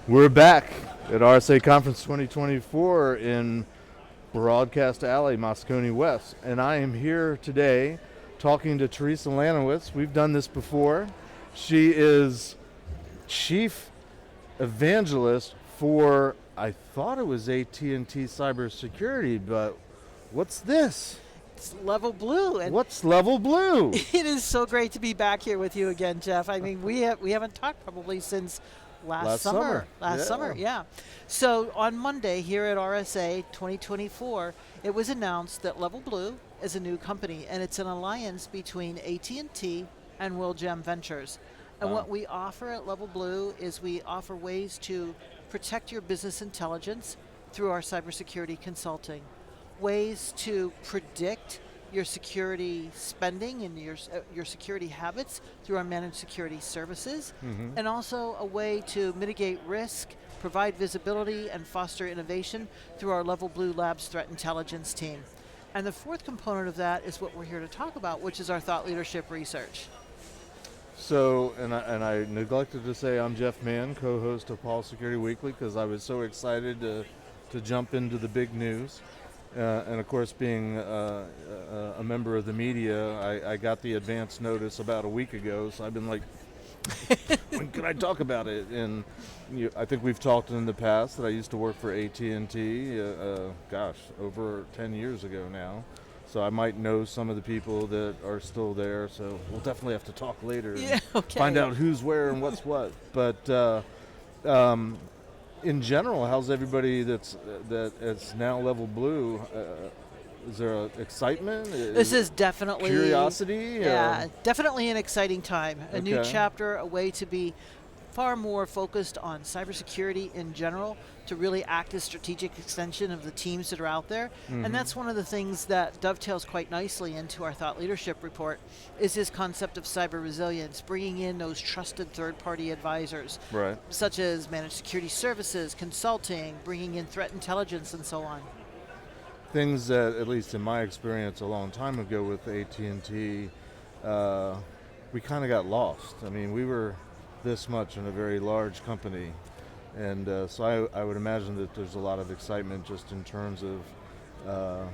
We're back at RSA Conference 2024 in Broadcast Alley, Moscone West. And I am here today talking to Theresa Lanowitz. We've done this before. She is chief evangelist for, I thought it was AT&T Cybersecurity, but what's this? It's LevelBlue. And What's LevelBlue? it is so great to be back here with you again, Jeff. I mean, we haven't talked probably since last summer. Yeah. So on Monday here at RSA 2024, it was announced that LevelBlue is a new company, and it's an alliance between AT&T and WillGem Ventures. And what we offer at LevelBlue is we offer ways to protect your business intelligence through our cybersecurity consulting, ways to predict your security spending and your security habits through our managed security services, and also a way to mitigate risk, provide visibility, and foster innovation through our LevelBlue Labs threat intelligence team. And the fourth component of that is what we're here to talk about, which is our thought leadership research. So, and I neglected to say I'm Jeff Mann, co-host of Paul Security Weekly, because I was so excited to jump into the big news. And of course, being a member of the media, I got the advance notice about a week ago, so I've been like, when can I talk about it? And I think we've talked in the past that I used to work for AT&T, over 10 years ago now. So I might know some of the people that are still there, so we'll definitely have to talk later and find out who's where and what's what. But in general, how's everybody that's now LevelBlue? Is there excitement? This is definitely curiosity. Definitely an exciting time. A new chapter, a way to be far more focused on cybersecurity in general, to really act as strategic extension of the teams that are out there. And that's one of the things that dovetails quite nicely into our thought leadership report, is this concept of cyber resilience, bringing in those trusted third-party advisors, such as managed security services, consulting, bringing in threat intelligence, and so on. Things that, at least in my experience a long time ago with AT&T, we kind of got lost. I mean, we were this much in a very large company, and so I would imagine that there's a lot of excitement just in terms of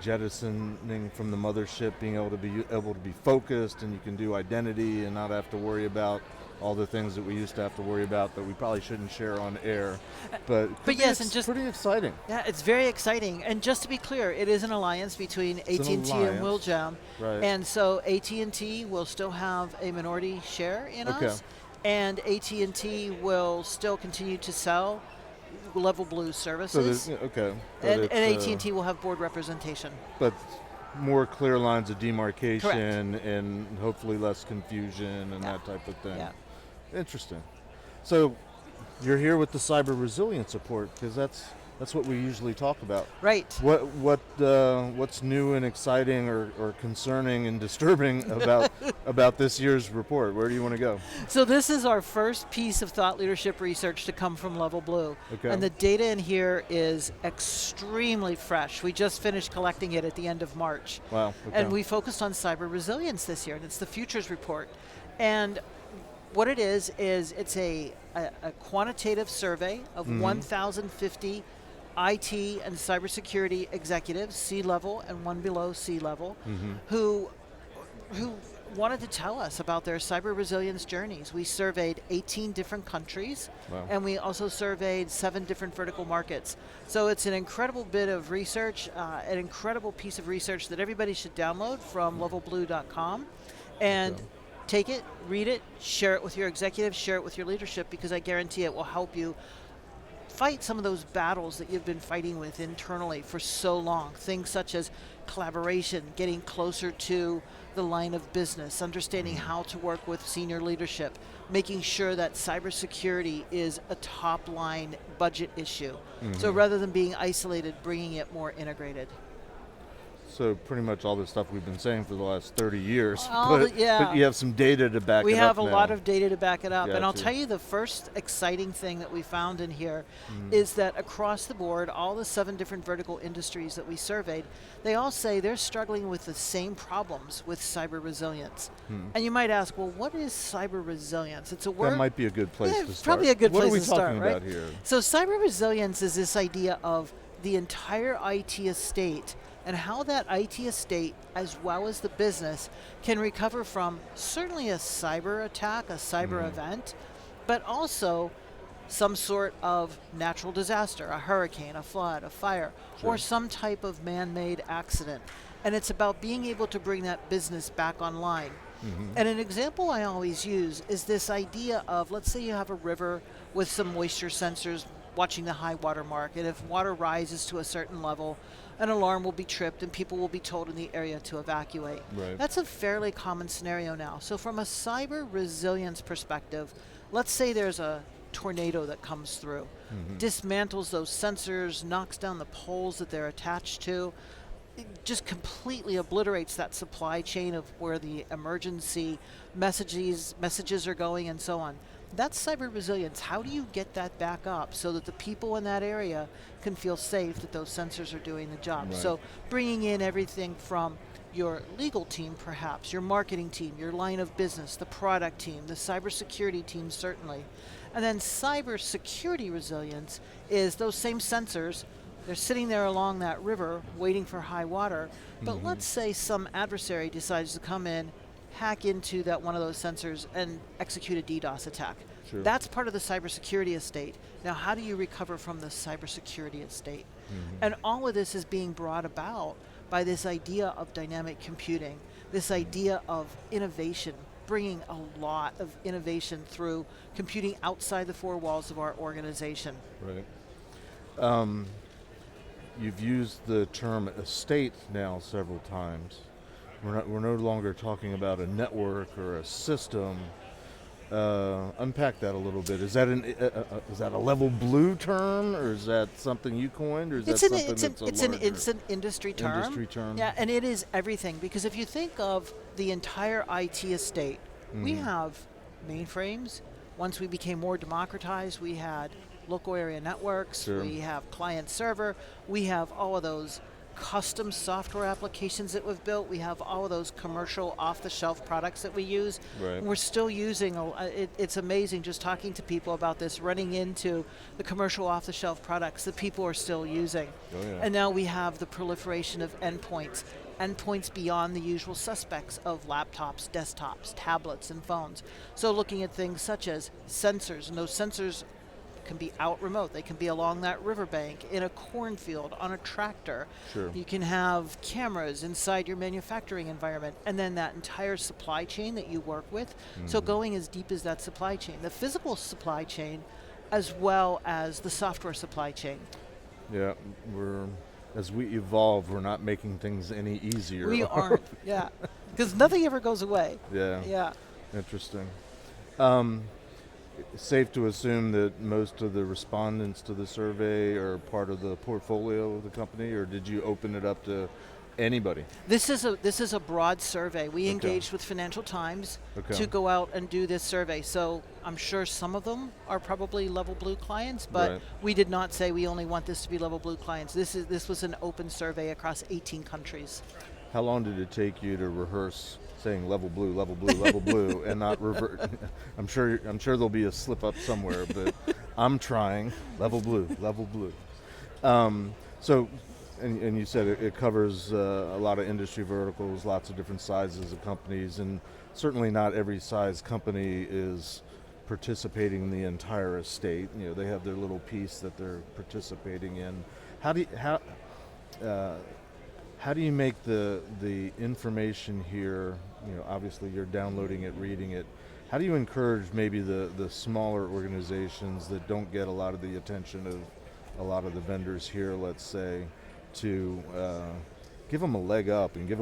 jettisoning from the mothership, being able to be focused, and you can do identity and not have to worry about all the things that we used to have to worry about that we probably shouldn't share on air. But yes, it's pretty exciting. Yeah, it's very exciting. And just to be clear, it is an alliance between AT&T and WillGem. Right. And so AT&T will still have a minority share in us, and AT&T will still continue to sell LevelBlue services. And AT&T will have board representation. But more clear lines of demarcation. And hopefully less confusion and that type of thing. Yeah. Interesting. So you're here with the cyber resilience report, because that's what we usually talk about. Right. What's new and exciting or concerning and disturbing about this year's report? Where do you want to go? So this is our first piece of thought leadership research to come from LevelBlue. And the data in here is extremely fresh. We just finished collecting it at the end of March. Wow. And we focused on cyber resilience this year, and it's the futures report. And what it is it's a quantitative survey of 1,050 IT and cybersecurity executives, C-level and one below C-level, who wanted to tell us about their cyber resilience journeys. We surveyed 18 different countries, and we also surveyed 7 different vertical markets. So it's an incredible bit of research, an incredible piece of research that everybody should download from levelblue.com. And take it, read it, share it with your executives, share it with your leadership, because I guarantee it will help you fight some of those battles that you've been fighting with internally for so long. Things such as collaboration, getting closer to the line of business, understanding how to work with senior leadership, making sure that cybersecurity is a top line budget issue. So rather than being isolated, bringing it more integrated. So pretty much all the stuff we've been saying for the last 30 years, Yeah. but you have some data to back We it have up a now. lot of data to back it up. And I'll Gotcha. tell you the first exciting thing that we found in here is that across the board, all the 7 different vertical industries that we surveyed, they all say they're struggling with the same problems with cyber resilience. And you might ask, well, what is cyber resilience? It's a word. That might be a good place Yeah, to start. probably a good what place are we to start, talking right? about here? So cyber resilience is this idea of the entire IT estate and how that IT estate, as well as the business, can recover from certainly a cyber attack, a cyber event, but also some sort of natural disaster, a hurricane, a flood, a fire, or some type of man-made accident. And it's about being able to bring that business back online. And an example I always use is this idea of, let's say you have a river with some moisture sensors watching the high water mark, and if water rises to a certain level, an alarm will be tripped and people will be told in the area to evacuate. Right. That's a fairly common scenario now. So from a cyber resilience perspective, let's say there's a tornado that comes through, dismantles those sensors, knocks down the poles that they're attached to, it just completely obliterates that supply chain of where the emergency messages are going and so on. That's cyber resilience. How do you get that back up so that the people in that area can feel safe that those sensors are doing the job? Right. So bringing in everything from your legal team, perhaps, your marketing team, your line of business, the product team, the cybersecurity team, certainly. And then cybersecurity resilience is those same sensors. They're sitting there along that river waiting for high water, but let's say some adversary decides to come in, hack into that one of those sensors and execute a DDoS attack. Sure. That's part of the cybersecurity estate. Now, how do you recover from the cybersecurity estate? And all of this is being brought about by this idea of dynamic computing, this idea of innovation, bringing a lot of innovation through computing outside the 4 walls of our organization. Right. You've used the term estate now several times. We're no longer talking about a network or a system. Unpack that a little bit. Is that is that a LevelBlue term, or is that something you coined, or is that something It's an industry term. Industry term. Yeah, and it is everything, because if you think of the entire IT estate, we have mainframes. Once we became more democratized, we had local area networks, Sure. we have client server, we have all of those custom software applications that we've built, we have all of those commercial off-the-shelf products that we use. Right. We're still using, it's amazing just talking to people about this, running into the commercial off-the-shelf products that people are still using. Oh, yeah. And now we have the proliferation of endpoints beyond the usual suspects of laptops, desktops, tablets, and phones. So looking at things such as sensors, and those sensors can be out remote. They can be along that riverbank, in a cornfield, on a tractor. Sure. You can have cameras inside your manufacturing environment, and then that entire supply chain that you work with. So going as deep as that supply chain, the physical supply chain, as well as the software supply chain. Yeah, as we evolve, we're not making things any easier. We aren't, yeah, because nothing ever goes away. Yeah. Yeah. Interesting. Safe to assume that most of the respondents to the survey are part of the portfolio of the company, or did you open it up to anybody? This is a broad survey. We engaged with Financial Times to go out and do this survey. So I'm sure some of them are probably LevelBlue clients, but Right. we did not say we only want this to be LevelBlue clients. This was an open survey across 18 countries. How long did it take you to rehearse saying LevelBlue, LevelBlue, LevelBlue, and not revert? I'm sure there'll be a slip up somewhere, but I'm trying LevelBlue, LevelBlue. So, and you said it covers a lot of industry verticals, lots of different sizes of companies, and certainly not every size company is participating in the entire estate. You know, they have their little piece that they're participating in. How do you make the information here, you know, obviously you're downloading it, reading it, how do you encourage maybe the smaller organizations that don't get a lot of the attention of a lot of the vendors here, let's say, to give them a leg up and give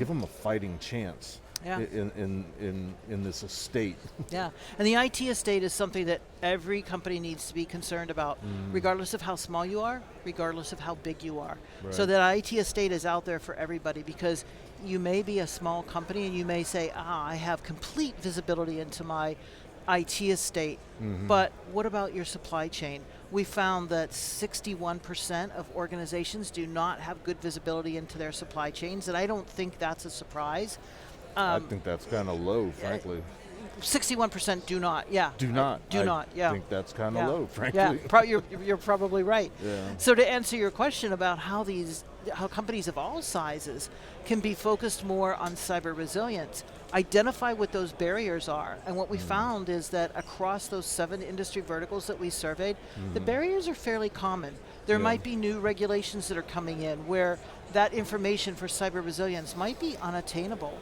them a fighting chance Yeah. in this estate. Yeah, and the IT estate is something that every company needs to be concerned about, regardless of how small you are, regardless of how big you are. So Right. that IT estate is out there for everybody, because you may be a small company and you may say, I have complete visibility into my IT estate, but what about your supply chain? We found that 61% of organizations do not have good visibility into their supply chains, and I don't think that's a surprise. I think that's kind of low, frankly. 61% do not. Yeah. Do not. Do I not. Yeah. think that's kind of Yeah. low, frankly. Yeah. You're probably right. Yeah. So to answer your question about how companies of all sizes can be focused more on cyber resilience, identify what those barriers are. And what we found is that across those 7 industry verticals that we surveyed, the barriers are fairly common. There Yeah. might be new regulations that are coming in where that information for cyber resilience might be unattainable.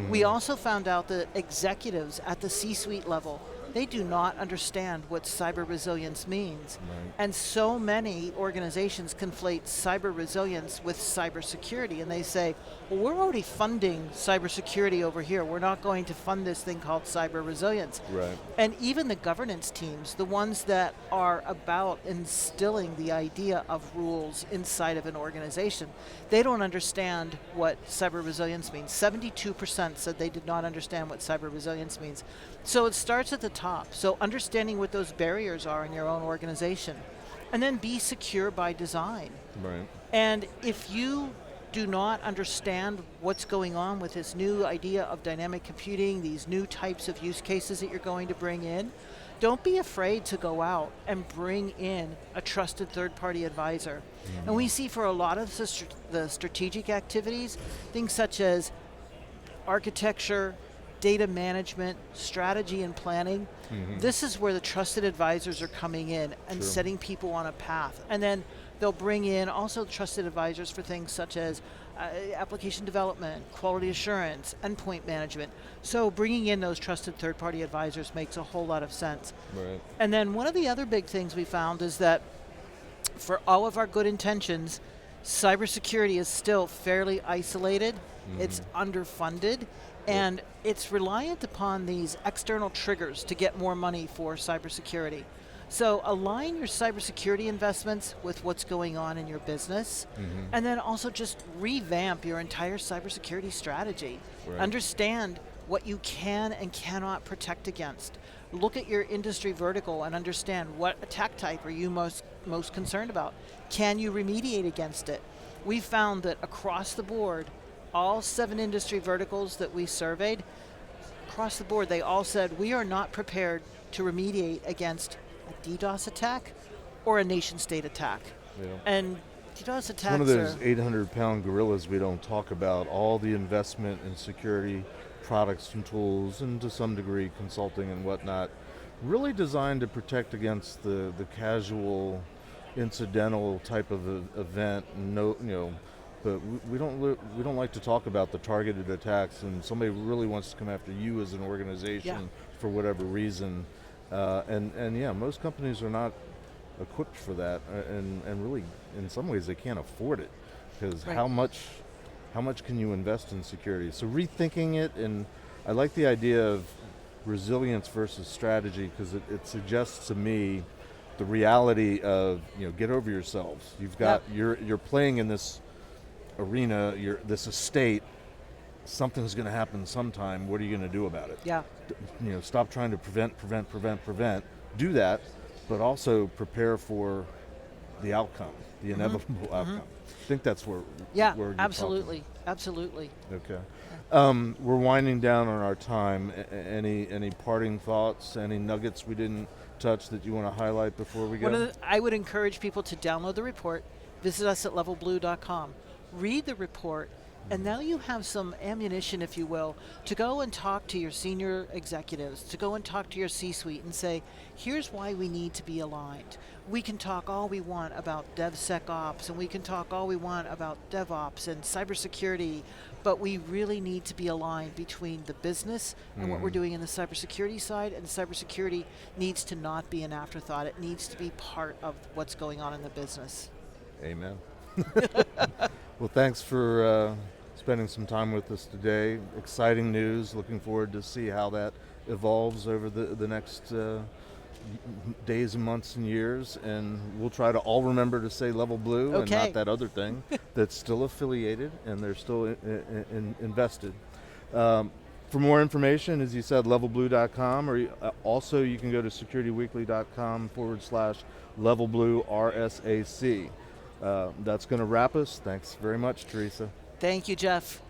We also found out that executives at the C-suite level, they do not understand what cyber resilience means. Right. And so many organizations conflate cyber resilience with cybersecurity, and they say, well, we're already funding cybersecurity over here. We're not going to fund this thing called cyber resilience. Right. And even the governance teams, the ones that are about instilling the idea of rules inside of an organization, they don't understand what cyber resilience means. 72% said they did not understand what cyber resilience means. So it starts at the top. So understanding what those barriers are in your own organization. And then be secure by design. Right. And if you do not understand what's going on with this new idea of dynamic computing, these new types of use cases that you're going to bring in, don't be afraid to go out and bring in a trusted third-party advisor. And we see for a lot of the strategic activities, things such as architecture, data management, strategy and planning, this is where the trusted advisors are coming in and Sure. setting people on a path. And then they'll bring in also trusted advisors for things such as application development, quality assurance, endpoint management. So bringing in those trusted third-party advisors makes a whole lot of sense. Right. And then one of the other big things we found is that for all of our good intentions, cybersecurity is still fairly isolated. It's underfunded, and it's reliant upon these external triggers to get more money for cybersecurity. So align your cybersecurity investments with what's going on in your business, and then also just revamp your entire cybersecurity strategy. Right. Understand what you can and cannot protect against. Look at your industry vertical and understand what attack type are you most concerned about. Can you remediate against it? We found that across the board, all 7 industry verticals that we surveyed, across the board, they all said we are not prepared to remediate against a DDoS attack or a nation-state attack. Yeah. And DDoS attacks One of those are 800-pound gorillas we don't talk about, all the investment in security products and tools, and to some degree consulting and whatnot, really designed to protect against the casual, incidental type of event. No, but we don't like to talk about the targeted attacks, and somebody really wants to come after you as an organization for whatever reason. And yeah, most companies are not equipped for that, and really, in some ways, they can't afford it, because how much can you invest in security? So rethinking it, and I like the idea of resilience versus strategy, because it suggests to me the reality of, get over yourselves. You've got you're playing in this arena, this estate. Something's going to happen sometime. What are you going to do about it? yeah. Stop trying to prevent. Do that, but also prepare for the outcome, the inevitable outcome. I think that's where you're absolutely, absolutely. talking. Okay. We're winding down on our time. Any parting thoughts? Any nuggets we didn't touch that you want to highlight before we go? I would encourage people to download the report. Visit us at levelblue.com. Read the report, and now you have some ammunition, if you will, to go and talk to your senior executives, to go and talk to your C-suite and say, here's why we need to be aligned. We can talk all we want about DevSecOps, and we can talk all we want about DevOps and cybersecurity, but we really need to be aligned between the business and what we're doing in the cybersecurity side, and cybersecurity needs to not be an afterthought. It needs to be part of what's going on in the business. Amen. Well, thanks for spending some time with us today. Exciting news. Looking forward to see how that evolves over the next days and months and years. And we'll try to all remember to say LevelBlue and Okay. not that other thing that's still affiliated and they're still invested. For more information, as you said, levelblue.com, or also you can go to securityweekly.com/levelblue RSAC. That's going to wrap us. Thanks very much, Theresa. Thank you, Jeff.